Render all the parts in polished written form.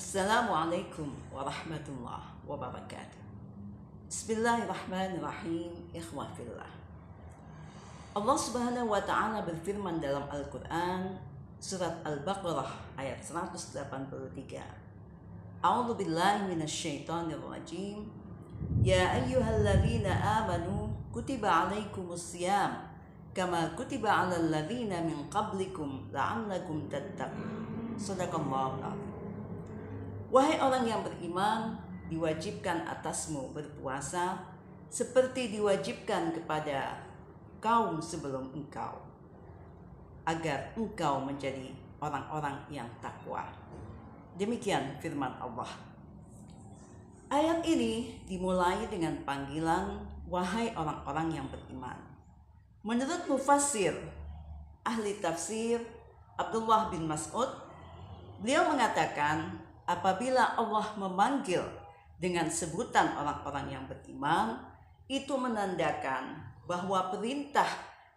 Assalamualaikum warahmatullahi wabarakatuh. Bismillahirrahmanirrahim. Ikhwah fillah. Allah Subhanahu wa taala berfirman dalam Al-Qur'an surat Al-Baqarah ayat 183. A'udzu billahi minasyaitonir rajim. Ya ayyuhalladzina amanu kutiba 'alaikumus shiyam kama kutiba 'alal ladzina min qablikum la'allakum tattaqun. Shadaqallahul azim. Wahai orang yang beriman, diwajibkan atasmu berpuasa seperti diwajibkan kepada kaum sebelum engkau, agar engkau menjadi orang-orang yang takwa. Demikian firman Allah. Ayat ini dimulai dengan panggilan wahai orang-orang yang beriman. Menurut mufassir ahli tafsir Abdullah bin Mas'ud, beliau mengatakan apabila Allah memanggil dengan sebutan orang-orang yang beriman, itu menandakan bahwa perintah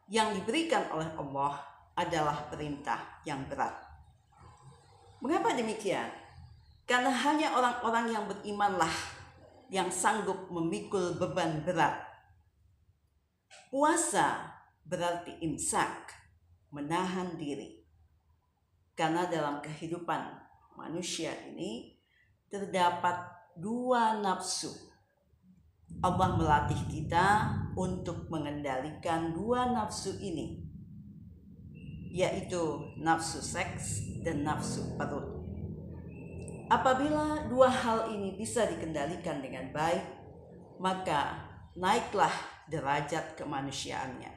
yang diberikan oleh Allah adalah perintah yang berat. Mengapa demikian? Karena hanya orang-orang yang berimanlah yang sanggup memikul beban berat. Puasa berarti imsak, menahan diri. Karena dalam kehidupan manusia ini terdapat dua nafsu. Allah melatih kita untuk mengendalikan dua nafsu ini, yaitu nafsu seks dan nafsu perut. Apabila dua hal ini bisa dikendalikan dengan baik, maka naiklah derajat kemanusiaannya.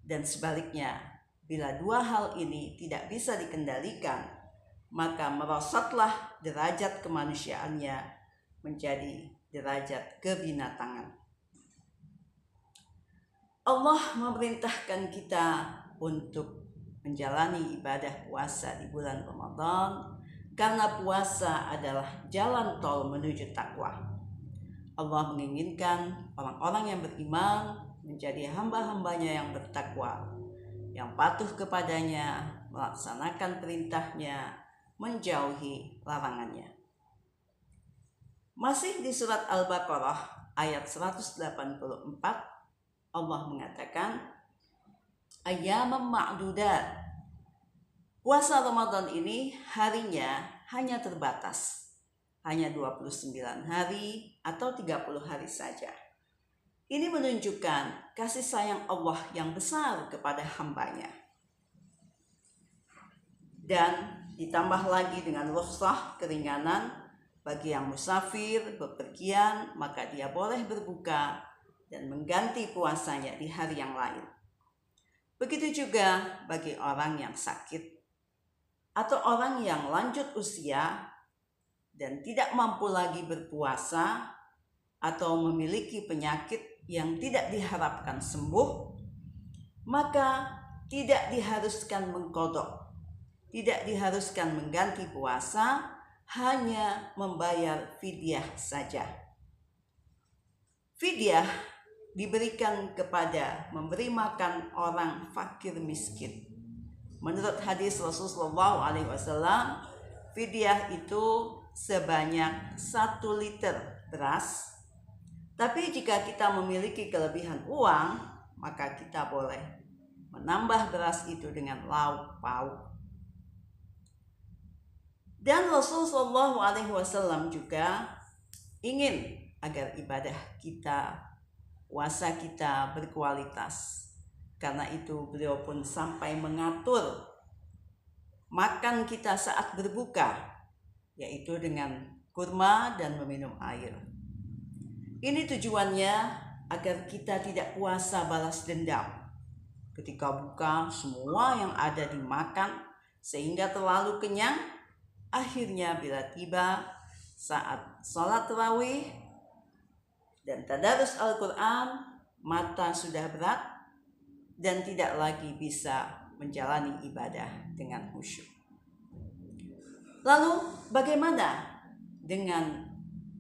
Dan sebaliknya, bila dua hal ini tidak bisa dikendalikan, maka merosotlah derajat kemanusiaannya menjadi derajat kebinatangan. Allah memerintahkan kita untuk menjalani ibadah puasa di bulan Ramadan karena puasa adalah jalan tol menuju takwa. Allah menginginkan orang-orang yang beriman menjadi hamba-hambanya yang bertakwa, yang patuh kepadanya, melaksanakan perintahnya, menjauhi larangannya. Masih di surat Al-Baqarah ayat 184, Allah mengatakan ayyaman ma'dudat. Puasa Ramadan ini harinya hanya terbatas, hanya 29 hari atau 30 hari saja. Ini menunjukkan kasih sayang Allah yang besar kepada hambanya. Dan ditambah lagi dengan rukhsah, keringanan bagi yang musafir, bepergian, maka dia boleh berbuka dan mengganti puasanya di hari yang lain. Begitu juga bagi orang yang sakit atau orang yang lanjut usia dan tidak mampu lagi berpuasa atau memiliki penyakit yang tidak diharapkan sembuh, maka tidak diharuskan mengqadha. Tidak diharuskan mengganti puasa, hanya membayar fidyah saja. Fidyah diberikan kepada memberi makan orang fakir miskin. Menurut hadis Rasulullah SAW, fidyah itu sebanyak 1 liter beras. Tapi jika kita memiliki kelebihan uang, maka kita boleh menambah beras itu dengan lauk pauk. Dan Rasulullah SAW juga ingin agar ibadah kita, puasa kita berkualitas. Karena itu beliau pun sampai mengatur makan kita saat berbuka, yaitu dengan kurma dan meminum air. Ini tujuannya agar kita tidak puasa balas dendam. Ketika buka, semua yang ada dimakan sehingga terlalu kenyang. Akhirnya bila tiba saat sholat tarawih dan tadarus Al-Quran, mata sudah berat dan tidak lagi bisa menjalani ibadah dengan khusyuk. Lalu bagaimana dengan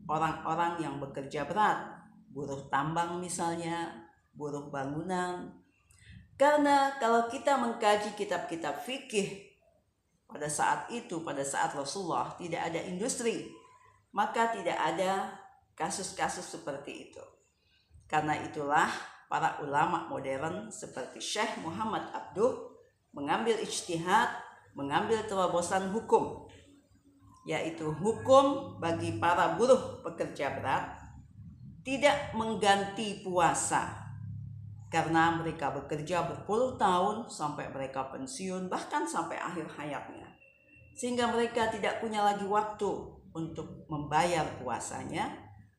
orang-orang yang bekerja berat, buruh tambang misalnya, buruh bangunan? Karena kalau kita mengkaji kitab-kitab fikih, pada saat itu, pada saat Rasulullah tidak ada industri, maka tidak ada kasus-kasus seperti itu. Karena itulah para ulama modern seperti Syekh Muhammad Abduh mengambil ijtihad, mengambil terobosan hukum, yaitu hukum bagi para buruh pekerja berat tidak mengganti puasa, karena mereka bekerja berpuluh tahun sampai mereka pensiun, bahkan sampai akhir hayatnya, sehingga mereka tidak punya lagi waktu untuk membayar puasanya,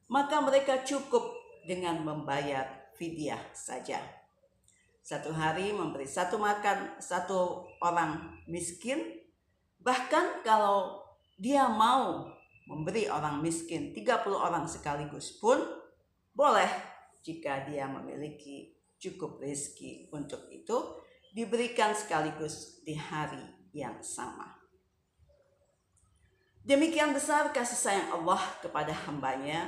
maka mereka cukup dengan membayar fidyah saja. Satu hari memberi satu makan satu orang miskin, bahkan kalau dia mau memberi orang miskin 30 orang sekaligus pun boleh, jika dia memiliki cukup rezeki untuk itu, diberikan sekaligus di hari yang sama. Demikian besar kasih sayang Allah kepada hambanya.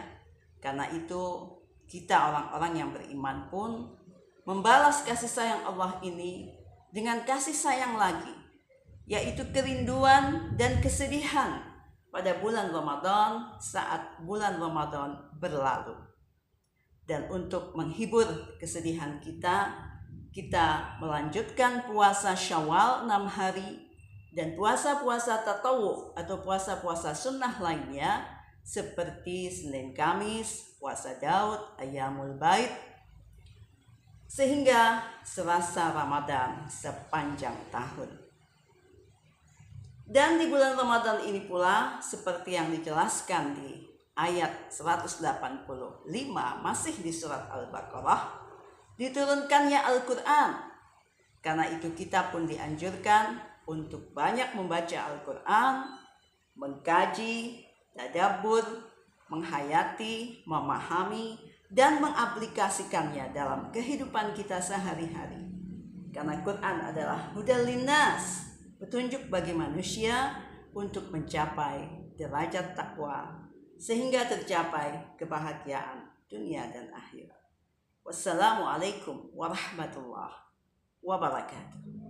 Karena itu kita orang-orang yang beriman pun membalas kasih sayang Allah ini dengan kasih sayang lagi, yaitu kerinduan dan kesedihan pada bulan Ramadan saat bulan Ramadan berlalu. Dan untuk menghibur kesedihan kita melanjutkan puasa Syawal 6 hari dan puasa-puasa tatawu atau puasa-puasa sunnah lainnya seperti Senin Kamis, puasa Daud, Ayyamul Bait, sehingga serasa Ramadan sepanjang tahun. Dan di bulan Ramadan ini pula, seperti yang dijelaskan di ayat 185 masih di surat Al-Baqarah, diturunkannya Al-Quran. Karena itu kita pun dianjurkan untuk banyak membaca Al-Quran, mengkaji, tadabbur, menghayati, memahami, dan mengaplikasikannya dalam kehidupan kita sehari-hari. Karena Quran adalah hudal linnas, petunjuk bagi manusia untuk mencapai derajat takwa, sehingga tercapai kebahagiaan dunia dan akhirat. Wassalamualaikum warahmatullahi wabarakatuh.